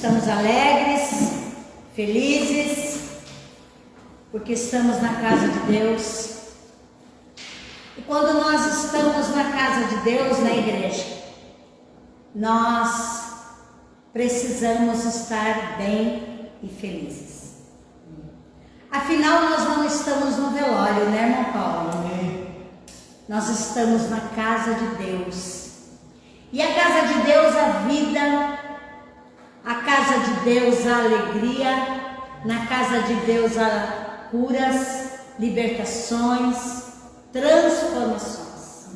Estamos alegres, felizes, porque estamos na casa de Deus. E quando nós estamos na casa de Deus, na igreja, nós precisamos estar bem e felizes. Afinal, nós não estamos no velório, né, irmão Paulo? Amém. Nós estamos na casa de Deus. E a casa de Deus, a vida, a casa de Deus, a alegria, na casa de Deus, há curas, libertações, transformações.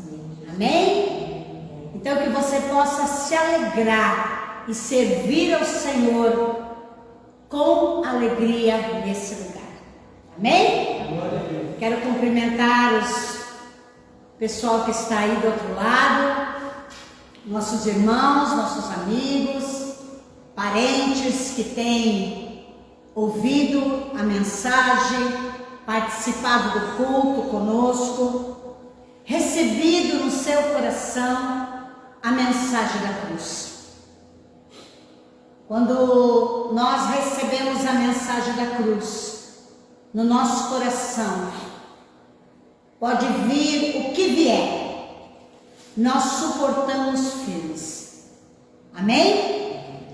Amém? Então que você possa se alegrar e servir ao Senhor com alegria nesse lugar. Amém? Quero cumprimentar o pessoal que está aí do outro lado, nossos irmãos, nossos amigos, parentes que têm ouvido a mensagem, participado do culto conosco, recebido no seu coração a mensagem da cruz. Quando nós recebemos a mensagem da cruz no nosso coração, pode vir o que vier, nós suportamos firmes. Amém?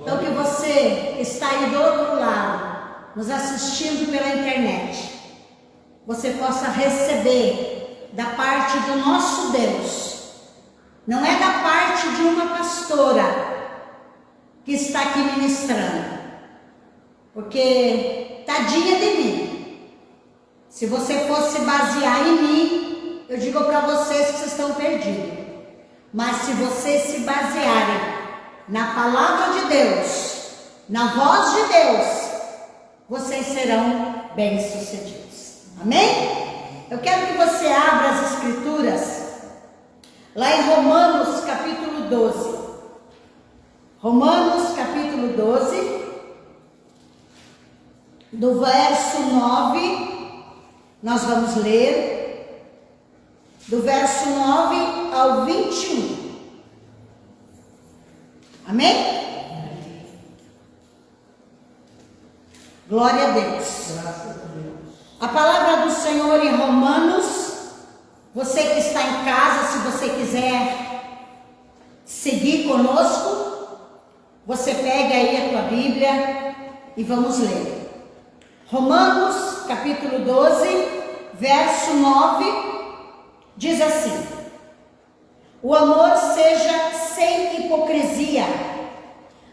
Então que você que está aí do outro lado, nos assistindo pela internet, você possa receber da parte do nosso Deus. Não é da parte de uma pastora que está aqui ministrando, porque tadinha de mim. Se você fosse basear em mim, eu digo para vocês que vocês estão perdidos. Mas se vocês se basearem na palavra de Deus, na voz de Deus, vocês serão bem-sucedidos. Amém? Eu quero que você abra as escrituras lá em Romanos capítulo 12. Romanos capítulo 12, do verso 9, nós vamos ler do verso 9 ao 21. Amém? Glória a Deus. A palavra do Senhor em Romanos, você que está em casa, se você quiser seguir conosco, você pega aí a tua Bíblia e vamos ler. Romanos capítulo 12, verso 9, diz assim: o amor seja sem hipocrisia,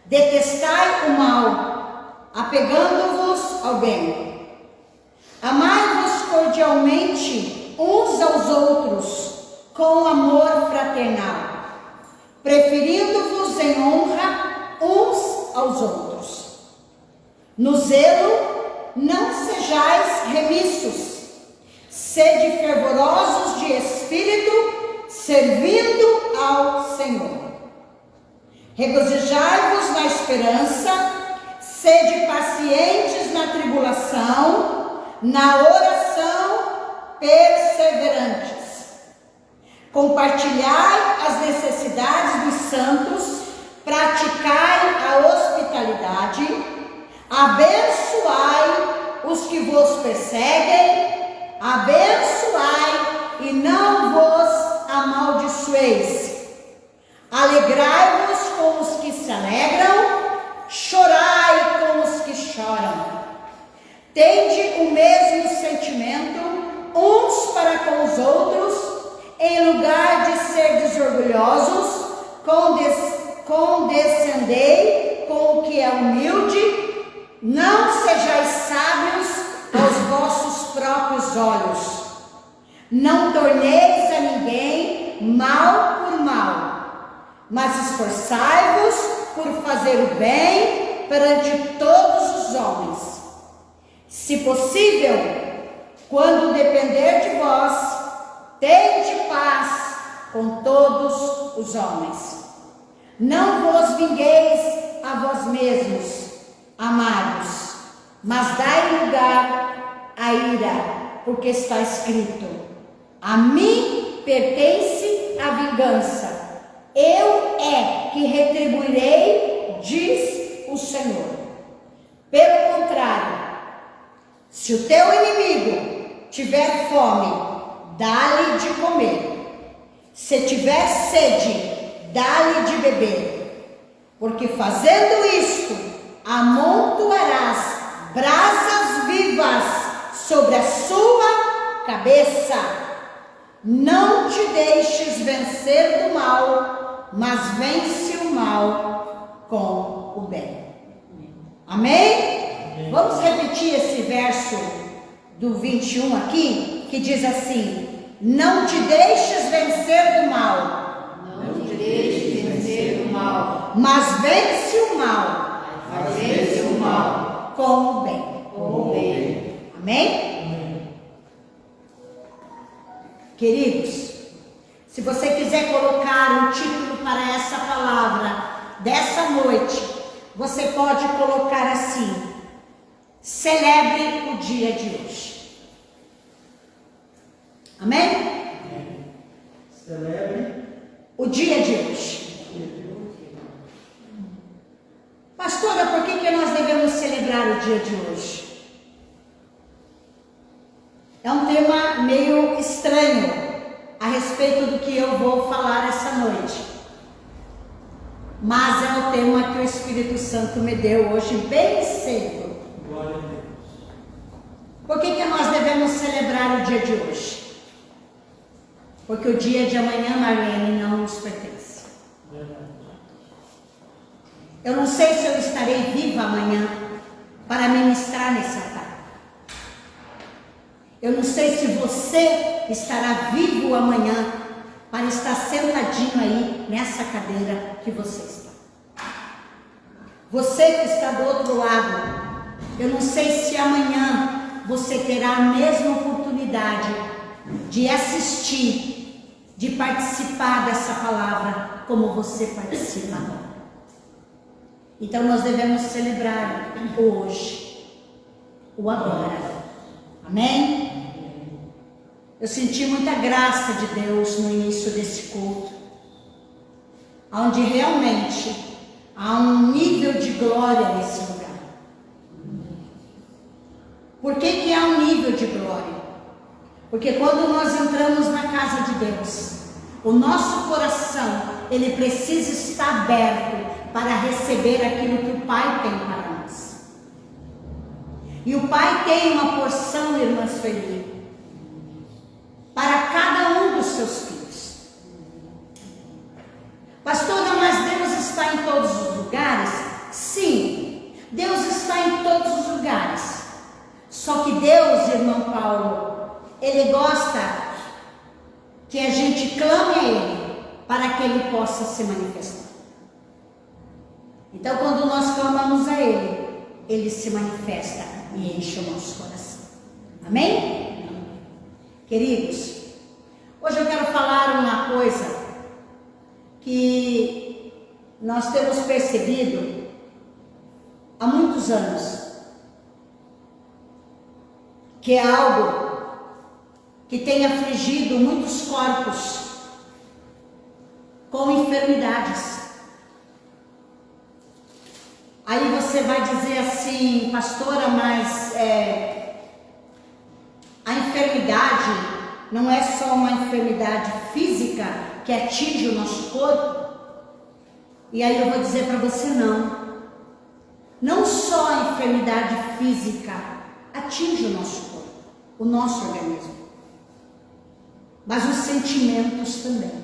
detestai o mal, apegando-vos ao bem. Amai-vos cordialmente uns aos outros, com amor fraternal, preferindo-vos em honra uns aos outros. No zelo não sejais remissos, sede fervorosos de espírito, servindo ao Senhor. Regozijai-vos na esperança, sede pacientes na tribulação, na oração perseverantes. Compartilhai as necessidades dos santos, praticai a hospitalidade, abençoai os que vos perseguem, abençoai e não vos amaldiçoeis. Alegrai-vos com os que se alegram, chorai com os que choram. Tende o mesmo sentimento uns para com os outros, em lugar de serdes orgulhosos, condescendei com o que é humilde, não sejais sábios aos vossos próprios olhos. Não torneis a ninguém mal por mal, mas esforçai-vos por fazer o bem perante todos os homens. Se possível, quando depender de vós, tende paz com todos os homens. Não vos vingueis a vós mesmos, amados, mas dai lugar à ira, porque está escrito: a mim pertence a vingança, eu é que retribuirei, diz o Senhor. Pelo contrário, se o teu inimigo tiver fome, dá-lhe de comer. Se tiver sede, dá-lhe de beber. Porque fazendo isto, amontoarás brasas vivas sobre a sua cabeça. Não te deixes vencer do mal, mas vence o mal com o bem. Amém? Vamos repetir esse verso do 21 aqui, que diz assim: não te deixes vencer do mal. Não te deixes vencer do mal. Mas vence o mal. Mas vence o mal com o bem. com o bem. Amém? Queridos, se você quiser colocar um título para essa palavra dessa noite, você pode colocar assim: celebre o dia de hoje. Amém? Celebre o dia de hoje. Pastora, por que nós devemos celebrar o dia de hoje? É um tema meio estranho a respeito do que eu vou falar essa noite. Mas é o tema que o Espírito Santo me deu hoje bem cedo. glória a Deus. Por que nós devemos celebrar o dia de hoje? Porque o dia de amanhã, Marlene, não nos pertence. Eu não sei se eu estarei viva amanhã para ministrar nesse altar. Eu não sei se você estará vivo amanhã para estar sentadinho aí nessa cadeira que você está. Você que está do outro lado, eu não sei se amanhã você terá a mesma oportunidade de assistir, de participar dessa palavra como você participa agora. Então nós devemos celebrar o hoje, o agora. Amém? Eu senti muita graça de Deus no início desse culto, onde realmente há um nível de glória nesse lugar. Por que há um nível de glória? Porque quando nós entramos na casa de Deus, o nosso coração, ele precisa estar aberto para receber aquilo que o Pai tem para nós. E o Pai tem uma porção, irmã Sueli, para cada um dos seus filhos. Pastora, mas Deus está em todos os lugares? Sim, Deus está em todos os lugares. Só que Deus, irmão Paulo, Ele gosta que a gente clame a Ele para que Ele possa se manifestar. Então, quando nós clamamos a Ele, Ele se manifesta e enche o nosso coração. Amém? Queridos, hoje eu quero falar uma coisa que nós temos percebido há muitos anos, que é algo que tem afligido muitos corpos com enfermidades. Aí você vai dizer assim, pastora, mas a enfermidade não é só uma enfermidade física que atinge o nosso corpo? E aí eu vou dizer para você, não só a enfermidade física atinge o nosso corpo, o nosso organismo, mas os sentimentos também.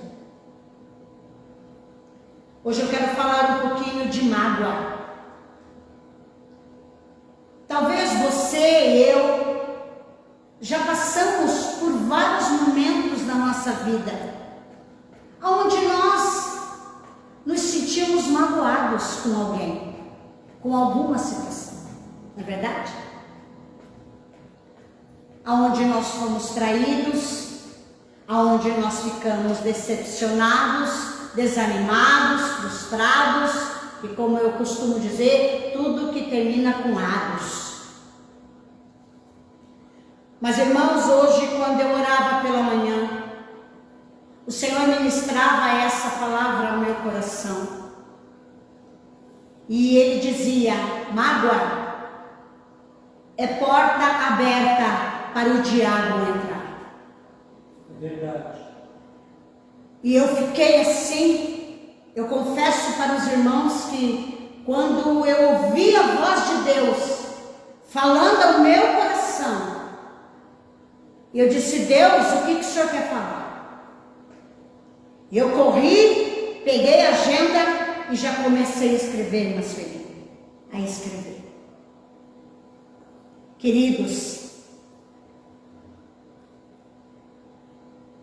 Hoje eu quero falar um pouquinho de mágoa. Talvez você e eu já passamos por vários momentos da nossa vida onde nós nos sentimos magoados com alguém, com alguma situação, não é verdade? Aonde nós fomos traídos, aonde nós ficamos decepcionados, desanimados, frustrados, e como eu costumo dizer, tudo que termina com ados. Mas irmãos, hoje quando eu orava pela manhã, o Senhor ministrava essa palavra ao meu coração. E ele dizia: mágoa é porta aberta para o diabo entrar. Verdade. E eu fiquei assim, eu confesso para os irmãos que quando eu ouvi a voz de Deus falando ao meu coração, eu disse: Deus, o que o Senhor quer falar? Eu corri, peguei a agenda e já comecei a escrever, mas filho, a escrever. Queridos,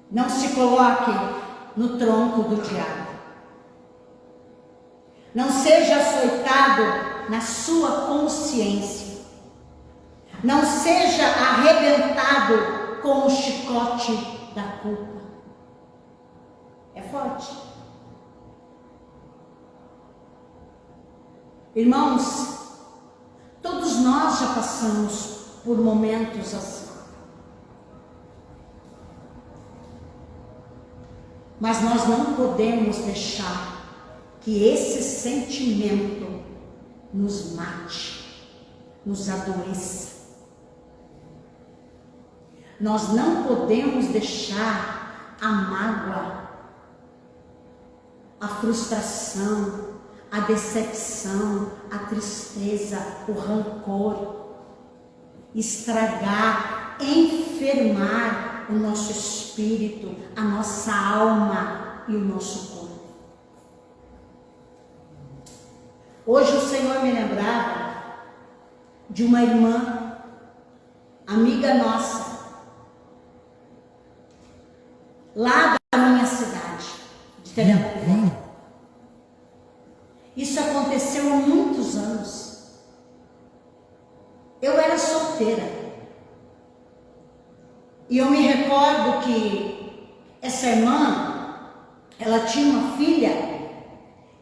não se coloque no tronco do diabo. Não seja açoitado na sua consciência. Não seja arrebentado com o chicote da culpa. É forte. Irmãos, todos nós já passamos por momentos assim. Mas nós não podemos deixar que esse sentimento nos mate, nos adoeça. Nós não podemos deixar a mágoa, a frustração, a decepção, a tristeza, o rancor estragar, enfermar o nosso espírito, a nossa alma e o nosso corpo. Hoje o Senhor me lembrava de uma irmã, amiga nossa, lá da minha cidade, de Telecom. Isso aconteceu há muitos anos. Eu era solteira. E eu me recordo que essa irmã, ela tinha uma filha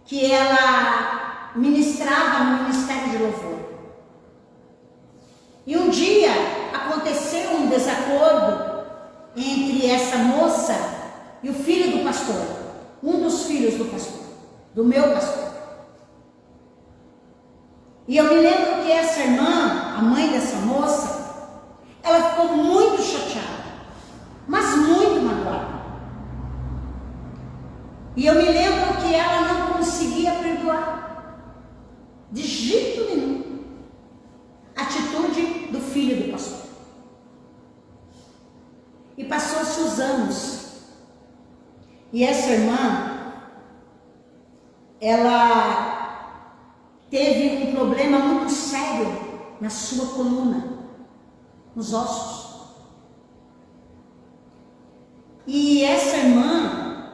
que ela ministrava no Ministério de Louvor. E um dia aconteceu um desacordo entre essa moça e o filho do pastor, um dos filhos do pastor, do meu pastor. E eu me lembro que essa irmã, a mãe dessa moça, ela ficou muito chateada, mas muito magoada. E eu me lembro que ela não conseguia perdoar, de jeito nenhum, a atitude do filho do pastor. E passou-se os anos, e essa irmã, ela teve um problema muito sério na sua coluna, nos ossos. E essa irmã,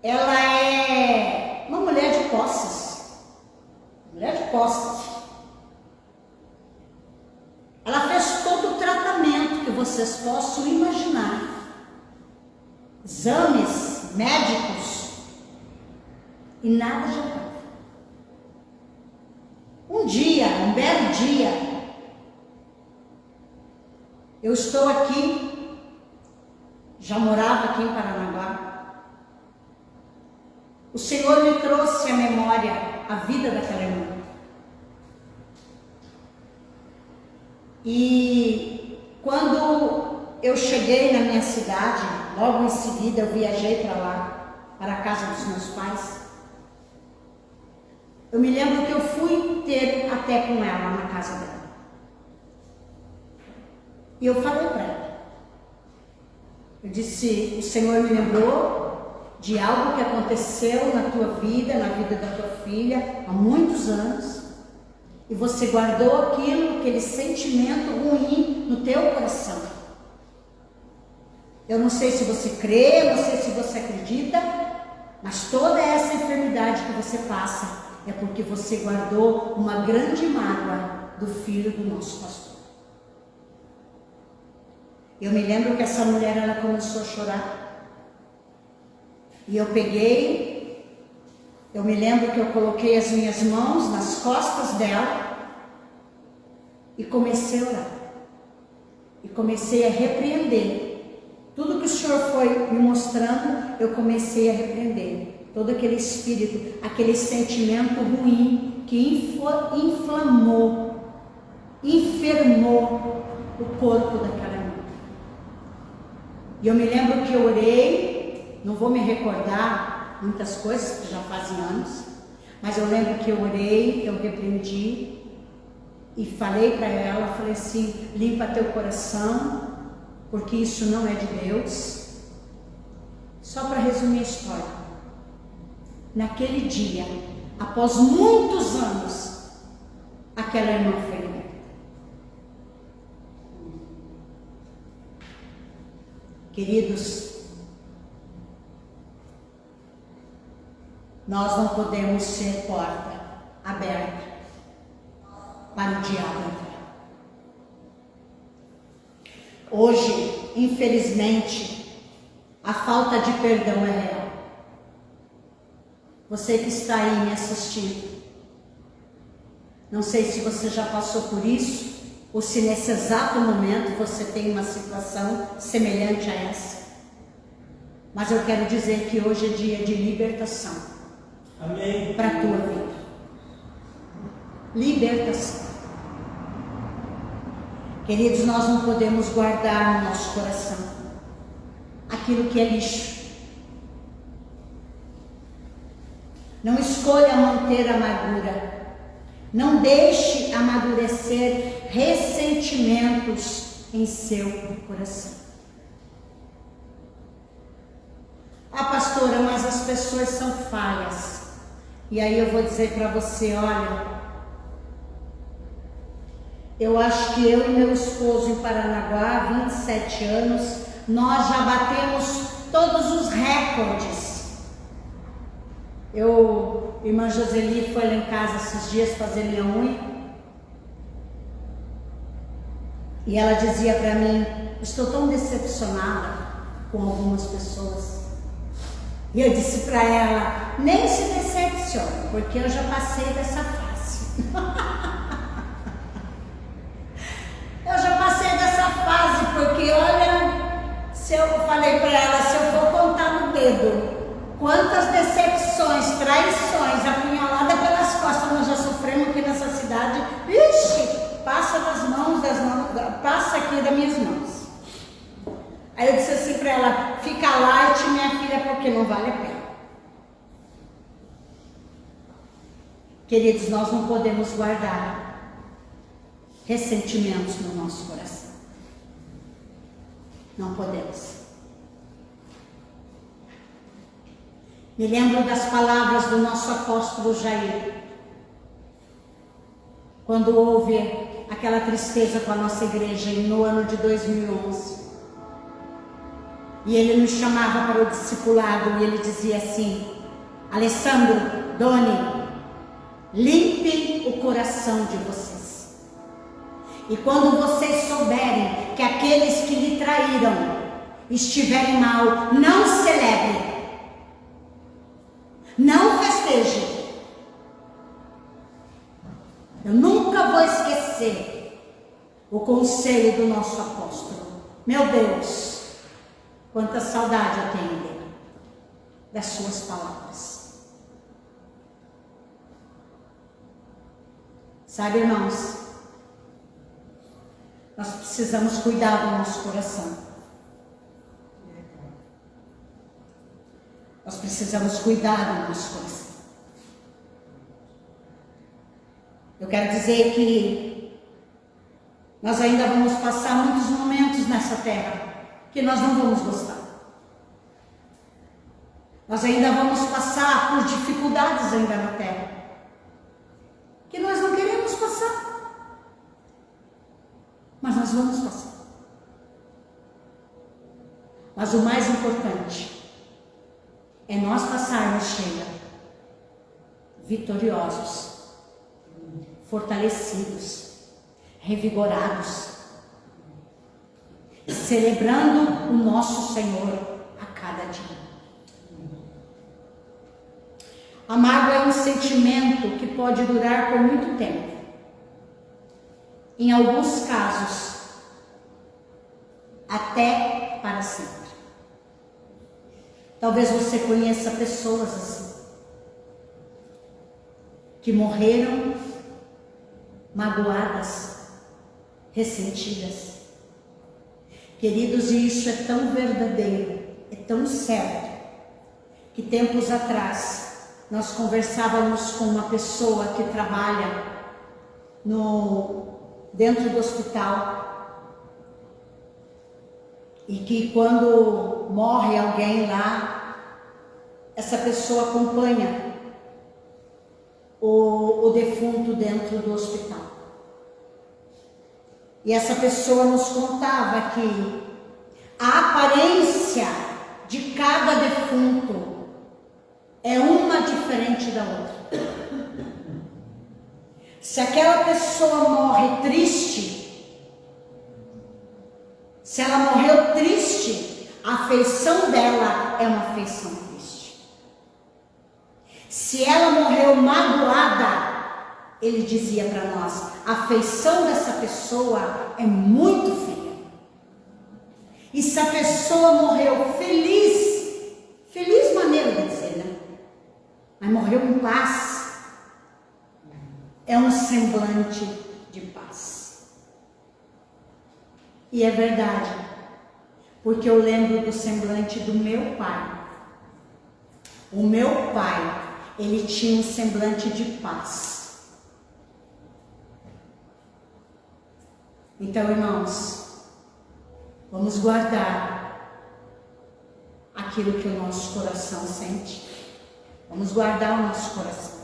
ela é uma mulher de posses. Mulher de posses. Ela fez todo o tratamento que vocês possam imaginar. Exames médicos. E nada adiantava. Um dia, um belo dia, eu estou aqui, já morava aqui em Paranaguá. O Senhor me trouxe à memória a vida daquela irmã. E quando eu cheguei na minha cidade, logo em seguida eu viajei para lá, para a casa dos meus pais. Eu me lembro que eu fui ter até com ela na casa dela. E eu falei para ela. Eu disse: o Senhor me lembrou de algo que aconteceu na tua vida, na vida da tua filha, há muitos anos. E você guardou aquele sentimento ruim no teu coração. Eu não sei se você crê, não sei se você acredita, mas toda essa enfermidade que você passa é porque você guardou uma grande mágoa do filho do nosso pastor. Eu me lembro que essa mulher, ela começou a chorar. E eu peguei, eu me lembro que eu coloquei as minhas mãos nas costas dela e comecei a orar. E comecei a repreender. Tudo que o Senhor foi me mostrando, eu comecei a repreender. todo aquele espírito, aquele sentimento ruim que inflamou, enfermou o corpo daquela irmã. E eu me lembro que eu orei, não vou me recordar muitas coisas, porque já fazem anos, mas eu lembro que eu orei, eu repreendi e falei para ela, falei assim, limpa teu coração, porque isso não é de Deus. Só para resumir a história, naquele dia, após muitos anos, aquela irmã foi liberta. Queridos, nós não podemos ser porta aberta para o diabo entrar. Hoje, infelizmente, a falta de perdão é real. Você que está aí me assistindo, não sei se você já passou por isso, ou se nesse exato momento você tem uma situação semelhante a essa. Mas eu quero dizer que hoje é dia de libertação. Amém. Para a tua vida. Libertação. Queridos, nós não podemos guardar no nosso coração aquilo que é lixo. Não escolha manter amargura. Não deixe amadurecer ressentimentos em seu coração. Ah, pastora, mas as pessoas são falhas. E aí eu vou dizer para você, olha, eu acho que eu e meu esposo em Paranaguá, 27 anos, nós já batemos todos os recordes. Irmã Joseli foi lá em casa esses dias fazer minha unha. E ela dizia para mim, estou tão decepcionada com algumas pessoas. E eu disse para ela, nem se decepcione, porque eu já passei dessa fase. Eu já passei dessa fase, porque olha, eu falei para ela, se eu for contar no dedo, quantas decepções, traições, apunhalada pelas costas nós já sofremos aqui nessa cidade. Ixi, passa passa aqui das minhas mãos. Aí eu disse assim para ela, fica light, minha filha, porque não vale a pena. Queridos, nós não podemos guardar ressentimentos no nosso coração. Não podemos. Me lembro das palavras do nosso apóstolo Jair, quando houve aquela tristeza com a nossa igreja no ano de 2011. E ele nos chamava para o discipulado e ele dizia assim, Alessandro, Doni, limpem o coração de vocês. E quando vocês souberem que aqueles que lhe traíram estiverem mal, não celebrem. Não festeje. Eu nunca vou esquecer o conselho do nosso apóstolo. Meu Deus, quanta saudade eu tenho dele, das suas palavras. Sabe, irmãos, nós precisamos cuidar do nosso coração. Nós precisamos cuidar do nosso coração. Eu quero dizer que nós ainda vamos passar muitos momentos nessa terra que nós não vamos gostar. Nós ainda vamos passar por dificuldades ainda na terra que nós não queremos passar. Mas nós vamos passar. Mas o mais importante é nós passarmos, Sheila, vitoriosos, fortalecidos, revigorados, celebrando o nosso Senhor a cada dia. A mágoa é um sentimento que pode durar por muito tempo. Em alguns casos, até para sempre. Talvez você conheça pessoas assim, que morreram magoadas, ressentidas. Queridos, e isso é tão verdadeiro, é tão certo, que tempos atrás nós conversávamos com uma pessoa que trabalha dentro do hospital, e que quando morre alguém lá, essa pessoa acompanha o defunto dentro do hospital. E essa pessoa nos contava que a aparência de cada defunto é uma diferente da outra. Se aquela pessoa morre triste, se ela morreu triste, a feição dela é uma feição triste. Se ela morreu magoada, ele dizia para nós, a feição dessa pessoa é muito feia. E se a pessoa morreu feliz, feliz maneira de dizer, né? Mas morreu em paz, é um semblante de paz. E é verdade, porque eu lembro do semblante do meu pai. O meu pai, ele tinha um semblante de paz. Então, irmãos, vamos guardar aquilo que o nosso coração sente. Vamos guardar o nosso coração.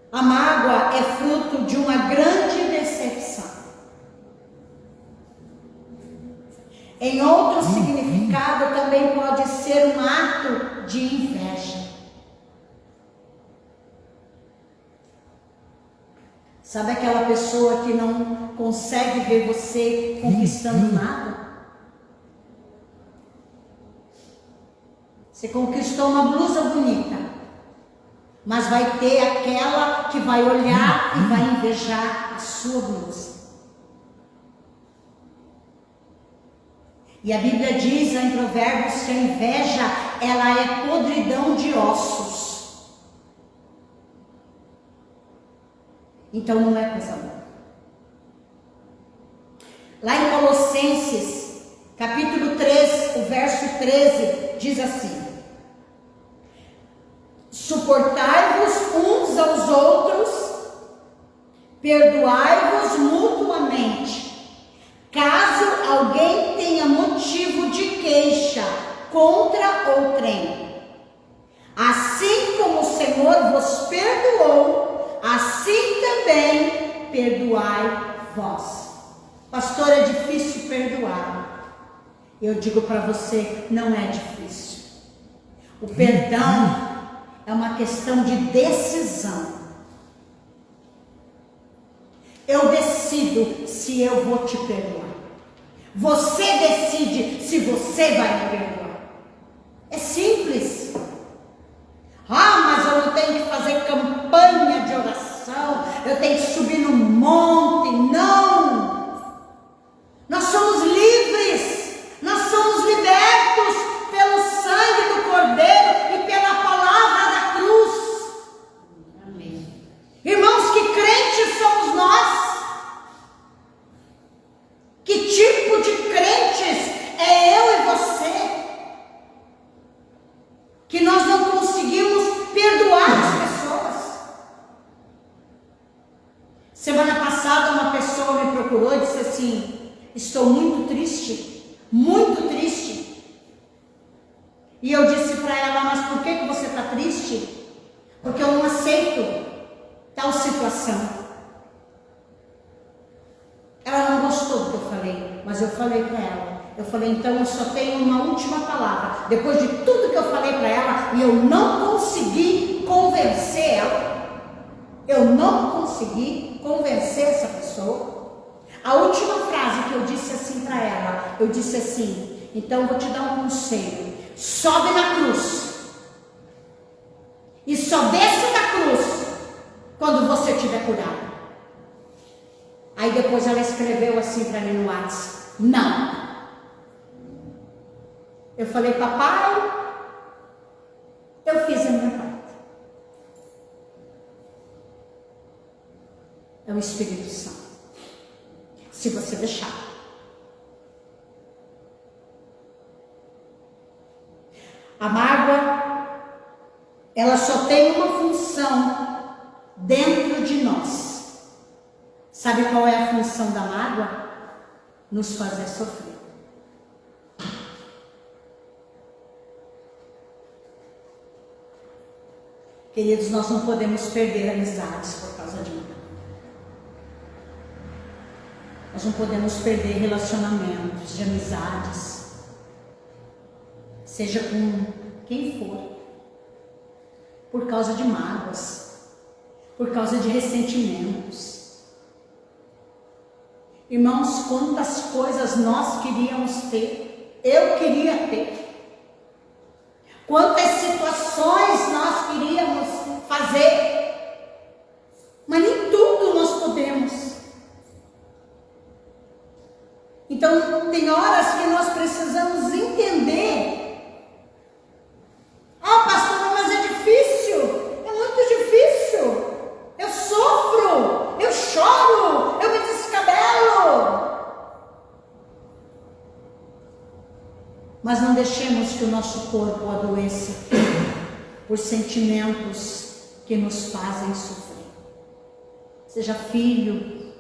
A mágoa é fruto de uma grande decepção. Em outro significado, também pode ser um ato de inveja. Sabe aquela pessoa que não consegue ver você conquistando nada? Você conquistou uma blusa bonita, mas vai ter aquela que vai olhar e vai invejar a sua blusa. E a Bíblia diz em Provérbios que a inveja, ela é podridão de ossos. Então não é coisa boa. Lá em Colossenses, capítulo 3, o verso 13, diz assim: suportai-vos uns aos outros, perdoai-vos mutuamente, caso alguém tenha motivo de queixa contra outrem. Assim como o Senhor vos perdoou, assim também perdoai vós. Pastor, é difícil perdoar. Eu digo para você, não é difícil. O perdão é uma questão de decisão. Eu decido se eu vou te perdoar. Você decide se você vai me perdoar. É simples. Ah, mas eu não tenho que fazer campanha de oração, eu tenho que subir no monte. Não! Nós somos livres, nós somos libertos pelo sangue do Cordeiro e pela palavra da cruz. Amém. Irmãos, que crentes somos nós? Que tipo de crentes é eu e você? Que nós não conseguimos perdoar as pessoas. Semana passada uma pessoa me procurou e disse assim: estou muito triste, muito triste. E eu disse para ela: mas por que você está triste? Porque eu não aceito tal situação. Ela não gostou do que eu falei, mas eu falei para ela. Eu falei: então eu só tenho uma última palavra. Depois de tudo que eu falei para ela, e eu não consegui convencer ela. Eu não consegui convencer essa pessoa. A última frase que eu disse assim para ela, eu disse assim: então eu vou te dar um conselho. Sobe na cruz. E só desce da cruz quando você estiver curado. Aí depois ela escreveu assim para mim no WhatsApp: não. Eu falei, papai, eu fiz a minha parte. É o Espírito Santo. Se você deixar. A mágoa, ela só tem uma função dentro de nós. Sabe qual é a função da mágoa? Nos fazer sofrer. Queridos, nós não podemos perder amizades por causa de mágoa. Nós não podemos perder relacionamentos de amizades, seja com quem for, por causa de mágoas, por causa de ressentimentos. Irmãos, quantas coisas nós queríamos ter, eu queria ter. Quantas situações nós queríamos fazer, mas nem tudo nós podemos. Então, tem horas que nós precisamos entender. Ah, pastora, mas é difícil, é muito difícil. Eu sofro, eu choro, eu me descabelo. Mas não deixemos que o nosso corpo adoeça por sentimentos que nos fazem sofrer. Seja filho,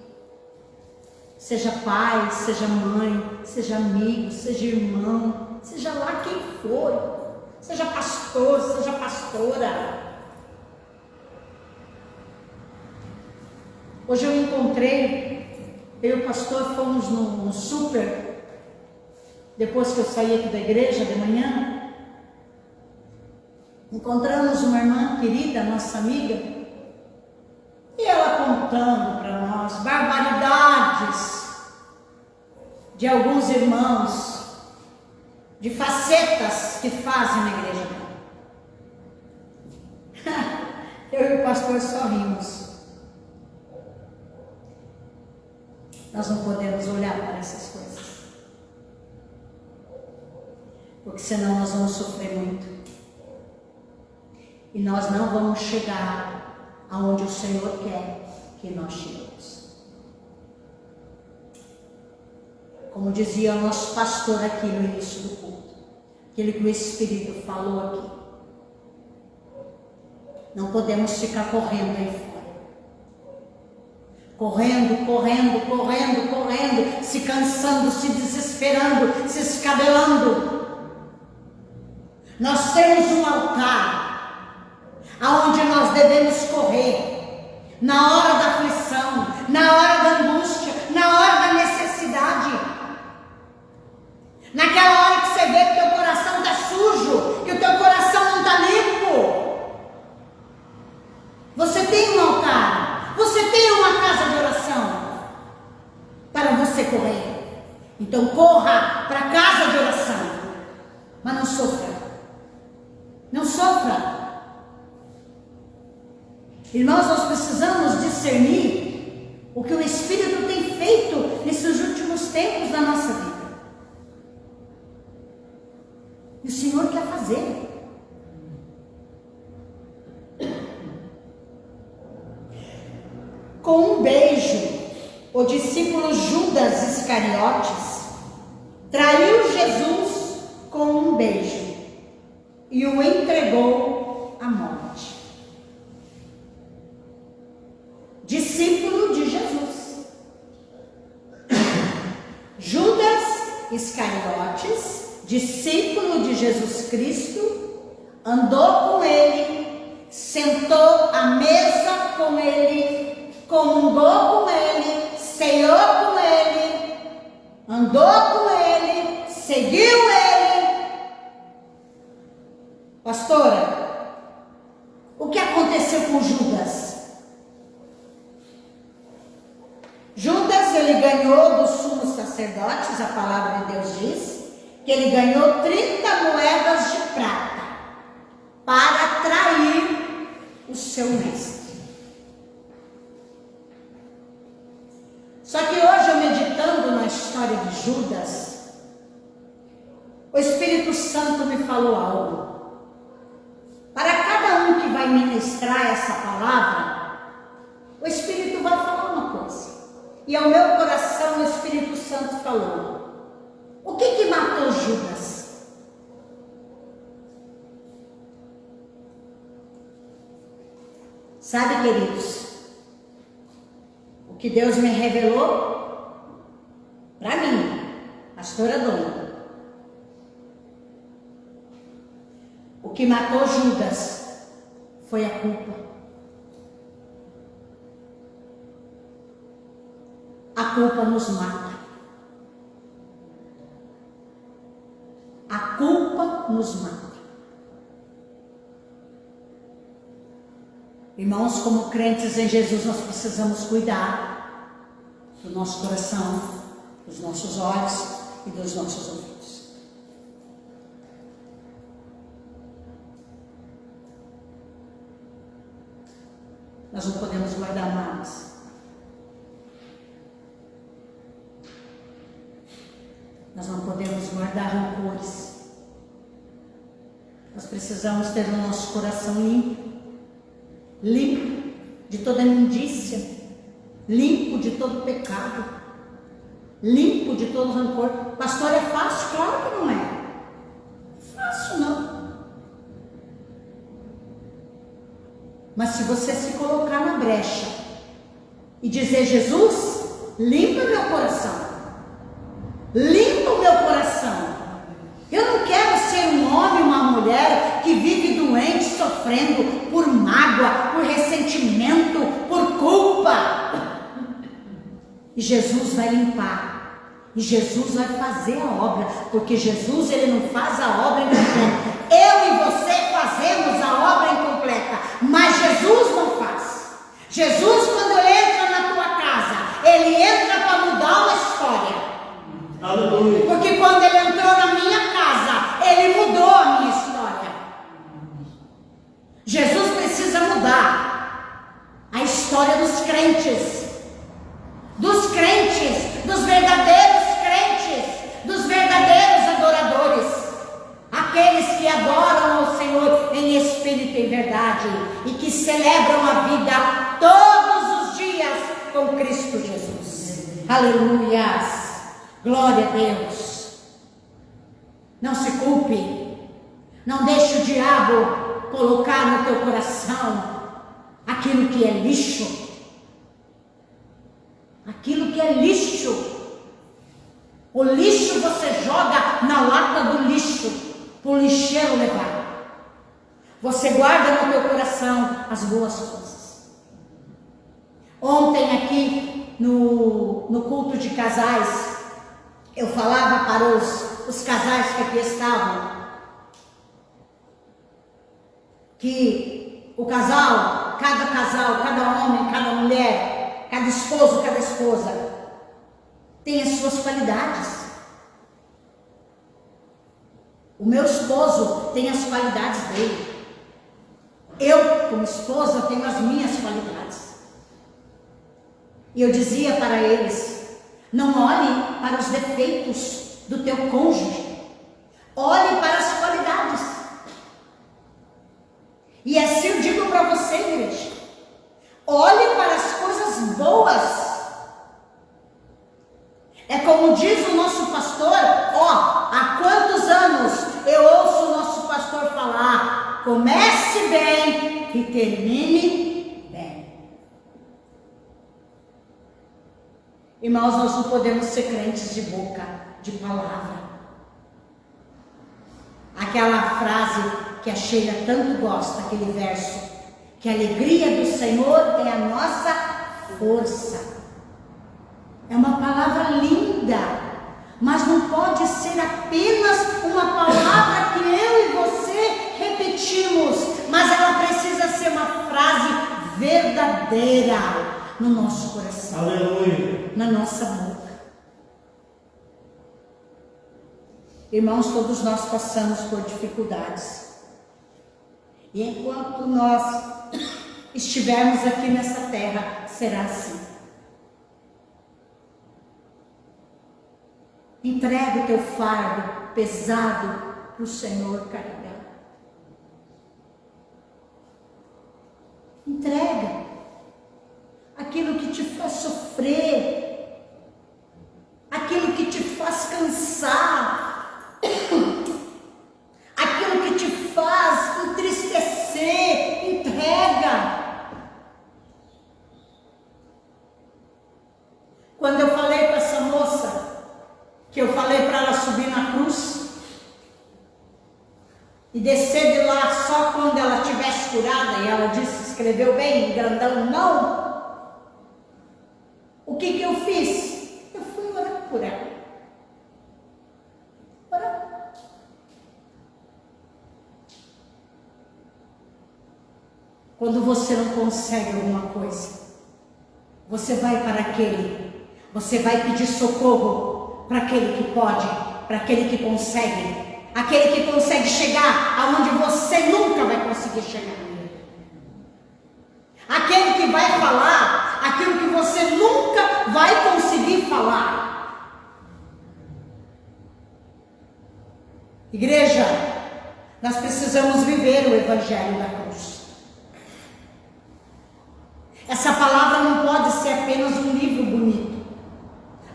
seja pai, seja mãe, seja amigo, seja irmão, seja lá quem for, seja pastor, seja pastora. Hoje eu encontrei, eu e o pastor fomos no super, depois que eu saí aqui da igreja de manhã, encontramos uma irmã querida, nossa amiga, e ela contando para nós barbaridades de alguns irmãos, de facetas que fazem na igreja. Eu e o pastor só rimos. Nós não podemos olhar para essas coisas, porque senão nós vamos sofrer muito. E nós não vamos chegar aonde o Senhor quer que nós cheguemos. Como dizia o nosso pastor aqui no início do culto, aquele que o Espírito falou aqui. Não podemos ficar correndo aí fora. Correndo, se cansando, se desesperando, se escabelando. Nós temos um altar aonde nós devemos correr na hora da aflição, na hora da angústia, na hora da necessidade, naquela hora que você vê que o teu coração está sujo, que o teu coração não está limpo. Você tem um altar, você tem uma casa de oração para você correr. Então corra para a casa de oração, mas não sofra. Não sofra. Irmãos, nós precisamos discernir o que o Espírito tem feito nesses últimos tempos da nossa vida. E o Senhor quer fazer. Com um beijo, o discípulo Judas Iscariotes traiu Jesus com um beijo e o entregou à morte. Discípulo de Jesus. Judas Iscariotes, discípulo de Jesus Cristo, andou com ele, sentou à mesa com ele, comungou com ele, ceou com ele, andou com ele, seguiu ele. Pastora, o que aconteceu com Judas? Judas, ele ganhou dos sumos sacerdotes, a palavra de Deus diz, que ele ganhou 30 moedas de prata para trair o seu mestre. Só que hoje, eu meditando na história de Judas, o Espírito Santo Santo me falou algo. Para cada um que vai ministrar essa palavra, o Espírito vai falar uma coisa. E ao meu coração o Espírito Santo falou: o que matou Judas? Sabe, queridos, o que Deus me revelou para mim, pastora Dona, o que matou Judas foi a culpa. A culpa nos mata. A culpa nos mata. Irmãos, como crentes em Jesus, nós precisamos cuidar do nosso coração, dos nossos olhos e dos nossos ouvidos. Nós não podemos guardar mágoas. Nós não podemos guardar rancores. Nós precisamos ter o nosso coração limpo. Limpo de toda imundícia. Limpo de todo pecado. Limpo de todo rancor. Pastor, é fácil? Claro que não é. Fácil não. Mas se você se colocar na brecha e dizer: Jesus, limpa meu coração. Limpa o meu coração. Eu não quero ser um homem, uma mulher que vive doente, sofrendo por mágoa, por ressentimento, por culpa. E Jesus vai limpar. E Jesus vai fazer a obra. Porque Jesus, ele não faz a obra incompleta. Eu e você fazemos a obra incompleta. Mas Jesus não faz. Jesus, quando ele entra na tua casa, ele entra para mudar uma história. Aleluia. Porque quando ele entrou na minha casa, ele mudou a minha história. Jesus precisa mudar a história dos crentes, dos verdadeiros crentes, dos verdadeiros adoradores, aqueles que adoram ao Senhor em espírito e em verdade e que celebram a vida todos os dias com Cristo Jesus. Aleluias. Glória a Deus. Não se culpe. Não deixe o diabo colocar no teu coração aquilo que é lixo. Aquilo que é lixo. O lixo você joga na lata do lixo para o lixeiro levar. Você guarda no teu coração as boas coisas. Ontem aqui no culto de casais, eu falava para os casais que aqui estavam, que o casal, cada homem, cada mulher, cada esposo, cada esposa, tem as suas qualidades. O meu esposo tem as qualidades dele. Eu, como esposa, tenho as minhas qualidades. E eu dizia para eles: não olhe para os defeitos do teu cônjuge, olhe para as qualidades. E assim eu digo para você, igreja: olhe para as coisas boas. É como diz o nosso pastor, há quantos anos eu ouço o nosso pastor falar: comece bem e termine bem. Irmãos, nós não podemos ser crentes de boca, de palavra. Aquela frase que a Sheila tanto gosta, aquele verso, que a alegria do Senhor é a nossa força. É uma palavra linda, mas não pode ser apenas uma palavra que eu e você repetimos, mas ela precisa ser uma frase verdadeira no nosso coração. Aleluia. Na nossa boca. Irmãos, todos nós passamos por dificuldades. E enquanto nós estivermos aqui nessa terra, será assim. Entrega o teu fardo pesado para o Senhor carregar. Entrega aquilo que te faz sofrer, aquilo que te faz cansar, aquilo que te faz entristecer. Entrega. Quando eu falei para essa moça, que eu falei para ela subir na cruz e descer de lá só quando ela estivesse curada, e ela disse, escreveu bem, grandão, não. O que eu fiz? Eu fui orar por ela. Orar. Quando você não consegue alguma coisa, você vai para aquele, você vai pedir socorro para aquele que pode, para aquele que consegue, aquele que consegue chegar aonde você nunca vai conseguir chegar. Aquele que vai falar aquilo que você nunca vai conseguir falar. Igreja, nós precisamos viver o Evangelho da cruz. Essa palavra não pode ser apenas um livro bonito,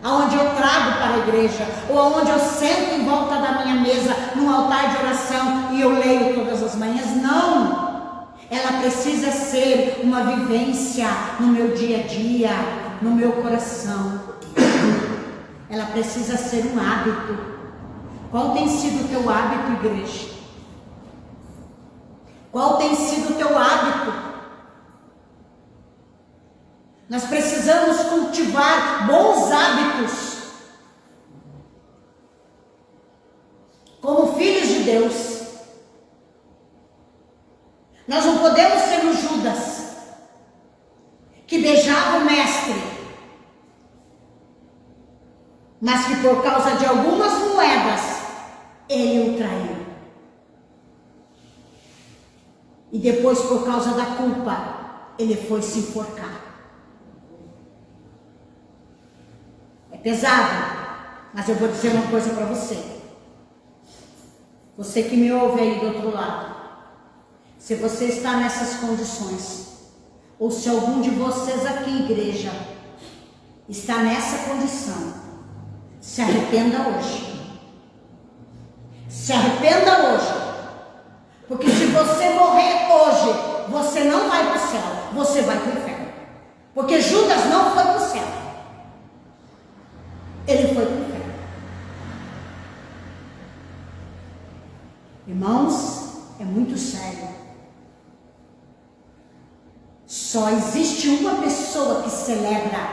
aonde eu trago para a igreja, ou aonde eu sento em volta da minha mesa, num altar de oração, e eu leio todas as manhãs. Não! Ela precisa ser uma vivência no meu dia a dia, no meu coração. Ela precisa ser um hábito. Qual tem sido o teu hábito, igreja? Qual tem sido o teu hábito? Nós precisamos cultivar bons hábitos. Como filhos de Deus. Nós não podemos ser o Judas, que beijava o mestre, mas que por causa de algumas moedas, ele o traiu. E depois, por causa da culpa, ele foi se enforcar. É pesado, mas eu vou dizer uma coisa para você. Você que me ouve aí do outro lado. Se você está nessas condições, ou se algum de vocês aqui, igreja, está nessa condição, se arrependa hoje. Se arrependa hoje. Porque se você morrer hoje, você não vai para o céu, você vai para o inferno. Porque Judas não foi para o céu. Ele foi para o inferno. Irmãos, é muito sério. Só existe uma pessoa que celebra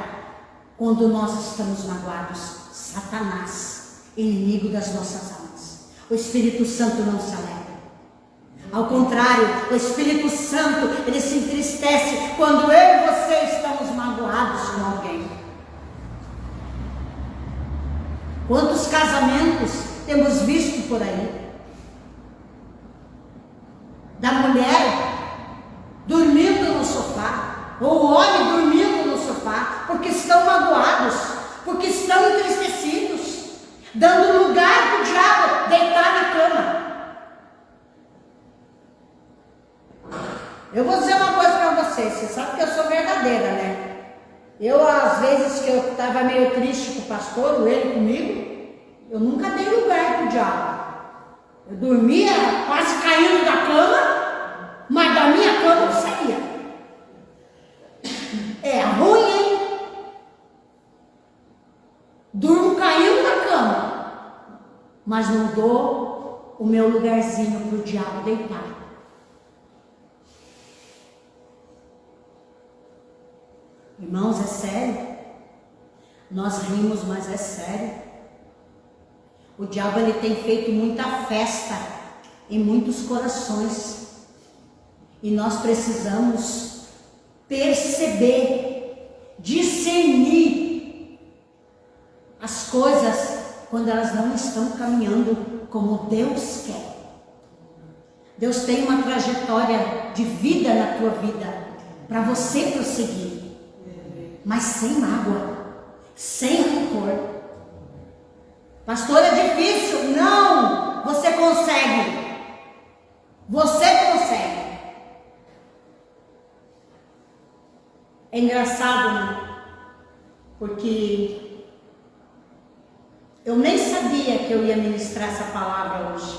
quando nós estamos magoados: Satanás, inimigo das nossas almas. O Espírito Santo não celebra. Ao contrário, o Espírito Santo, ele se entristece quando eu e você estamos magoados com alguém. Quantos casamentos temos visto por aí? Da mulher dormindo no sofá, ou o homem dormindo no sofá, porque estão magoados, porque estão entristecidos, dando lugar para o diabo deitar na cama. Eu vou dizer uma coisa para vocês, você sabe que eu sou verdadeira, né? Eu, às vezes que eu estava meio triste com o pastor, ou ele comigo, eu nunca dei lugar para o diabo. Eu dormia quase caindo da cama, mas da minha cama não saía. É ruim, hein? Durmo caindo na cama, mas não dou o meu lugarzinho para o diabo deitar. Irmãos, é sério. Nós rimos, mas é sério. O diabo, ele tem feito muita festa em muitos corações. E nós precisamos perceber, discernir as coisas quando elas não estão caminhando como Deus quer. Deus tem uma trajetória de vida na tua vida para você prosseguir. Mas sem mágoa, sem rancor. Pastor, é difícil? Não! você consegue. Você consegue. É engraçado, né? Porque eu nem sabia que eu ia ministrar essa palavra hoje.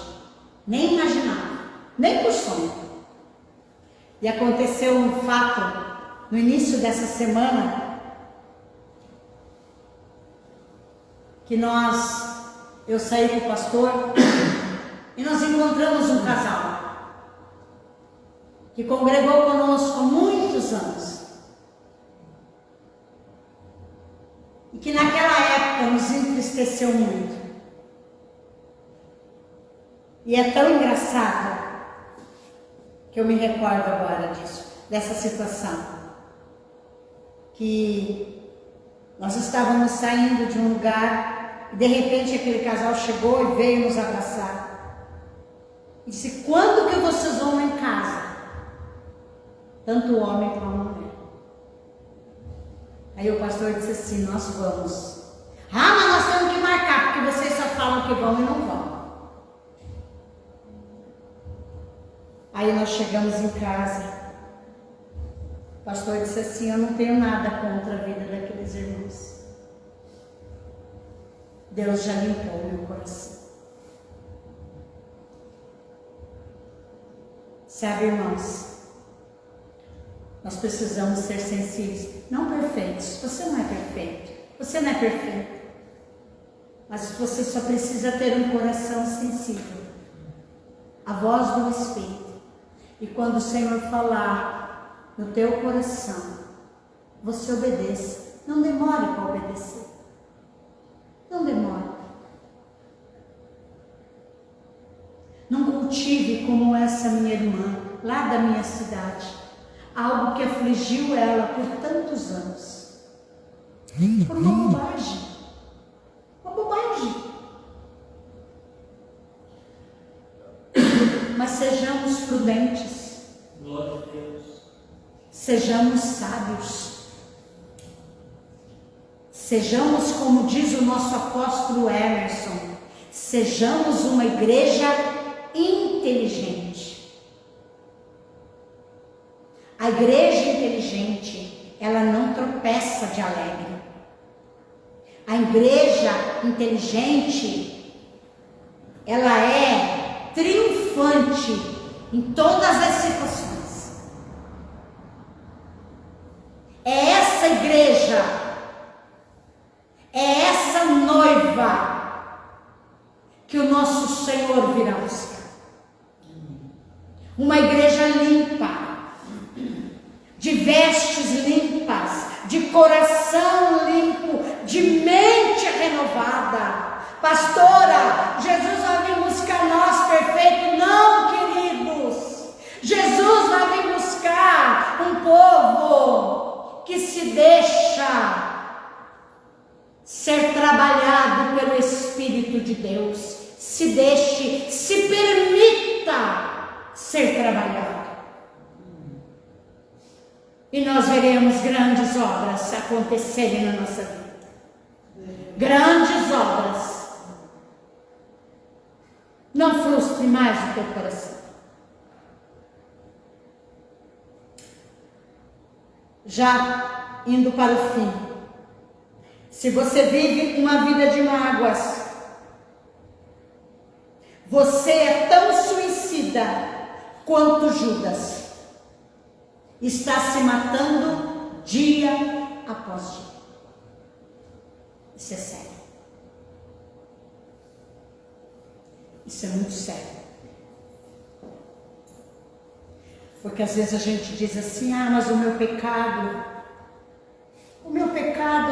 Nem imaginava. Nem por sonho. E aconteceu um fato no início dessa semana que eu saí com o pastor e nós encontramos um casal que congregou conosco há muitos anos e que naquela época nos entristeceu muito. E é tão engraçado que eu me recordo agora dessa situação, que nós estávamos saindo de um lugar e de repente aquele casal chegou e veio nos abraçar e disse: quando que vocês vão lá em casa? Tanto o homem como a mulher. Aí o pastor disse assim: nós vamos. Ah, mas nós temos que marcar, porque vocês só falam que vão e não vão. Aí nós chegamos em casa, o pastor disse assim: eu não tenho nada contra a vida daqueles irmãos. Deus já limpou o meu coração. Sabe, irmãos, nós precisamos ser sensíveis, não perfeitos. Você não é perfeito, você não é perfeito, mas você só precisa ter um coração sensível à voz do Espírito. E quando o Senhor falar no teu coração, você obedeça. Não demore para obedecer. Não demore. Não cultive como essa minha irmã, lá da minha cidade, algo que afligiu ela por tantos anos. Por uma bobagem. Uma bobagem. Mas sejamos prudentes. Glória a Deus. Sejamos sábios. Sejamos, como diz o nosso apóstolo Emerson, sejamos uma igreja inteligente. A igreja inteligente, ela não tropeça de alegre. A igreja inteligente, ela é triunfante em todas as situações. É essa igreja, é essa noiva que o nosso Senhor virá buscar. Uma igreja limpa, de vestes limpas, de coração limpo, de mente renovada. Pastora, Jesus vai vir buscar nós perfeitos? Não, queridos. Jesus vai vir buscar um povo que se deixa ser trabalhado pelo Espírito de Deus. Se deixe, se permita ser trabalhado. E nós veremos grandes obras acontecerem na nossa vida. Grandes obras. Não frustre mais o teu coração. Já indo para o fim. Se você vive uma vida de mágoas, você é tão suicida quanto Judas. Está se matando dia após dia. Isso é sério. Isso é muito sério. Porque às vezes a gente diz assim: ah, mas o meu pecado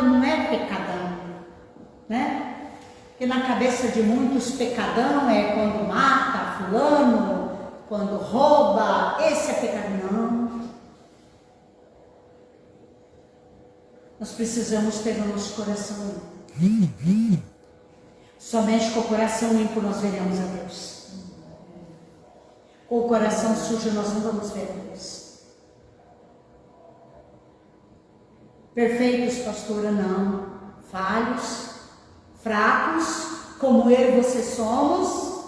não é pecadão, né? Porque na cabeça de muitos, pecadão é quando mata fulano, quando rouba, esse é pecadão. Não. Nós precisamos ter o nosso coração limpo. Somente com o coração limpo nós veremos a Deus. Com o coração sujo nós não vamos ver a Deus. Perfeitos, pastora, não. Falhos, fracos, como eu e você somos,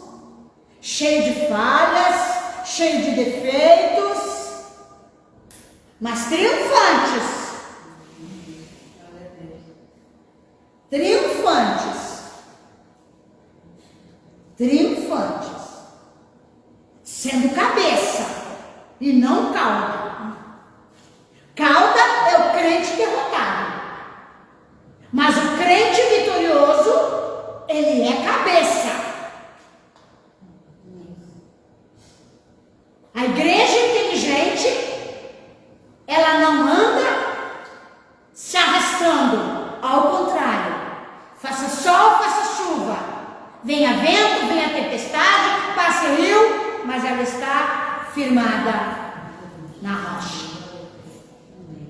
cheio de falhas, cheio de defeitos, mas triunfantes. Triunfantes, sendo cabeça e não cauda. Cauda é o crente derrotado, mas o crente vitorioso, ele é cabeça. A igreja inteligente, ela não anda se arrastando, ao contrário, faça sol, faça chuva, venha vento, venha tempestade, passe rio, mas ela está firmada na rocha.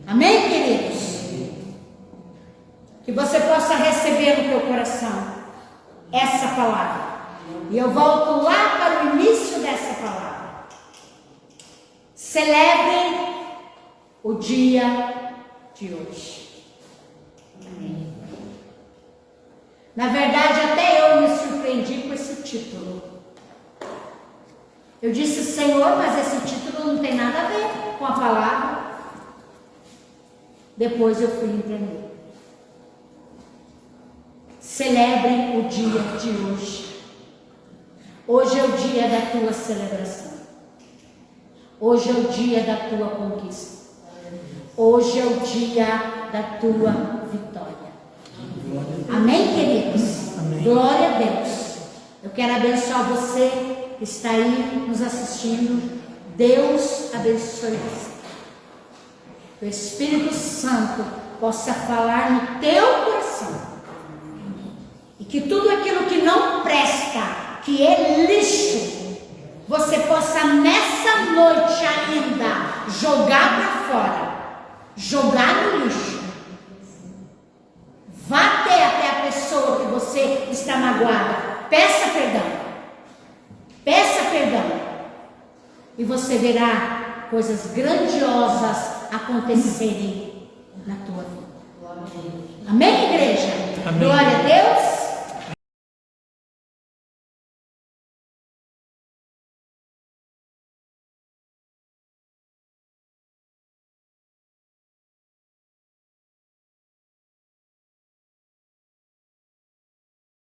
Amém, queridos? Que você possa receber no teu coração essa palavra. E eu volto lá para o início dessa palavra. Celebrem o dia de hoje. Amém. Na verdade, até eu me surpreendi com esse título. Eu disse, Senhor, mas esse título não tem nada a ver com a palavra. Depois eu fui entender. Celebrem o dia de hoje. Hoje é o dia da tua celebração. Hoje é o dia da tua conquista. Hoje é o dia da tua vitória. Amém, queridos? Amém. Glória a Deus. Eu quero abençoar você que está aí nos assistindo. Deus abençoe você. Que o Espírito Santo possa falar no teu coração. E que tudo aquilo que não presta, que é lixo, você possa nessa noite ainda jogar para fora, jogar no lixo. Vá até a pessoa que você está magoada, peça perdão, e você verá coisas grandiosas acontecerem na tua vida. Amém, igreja? Amém. Glória a Deus.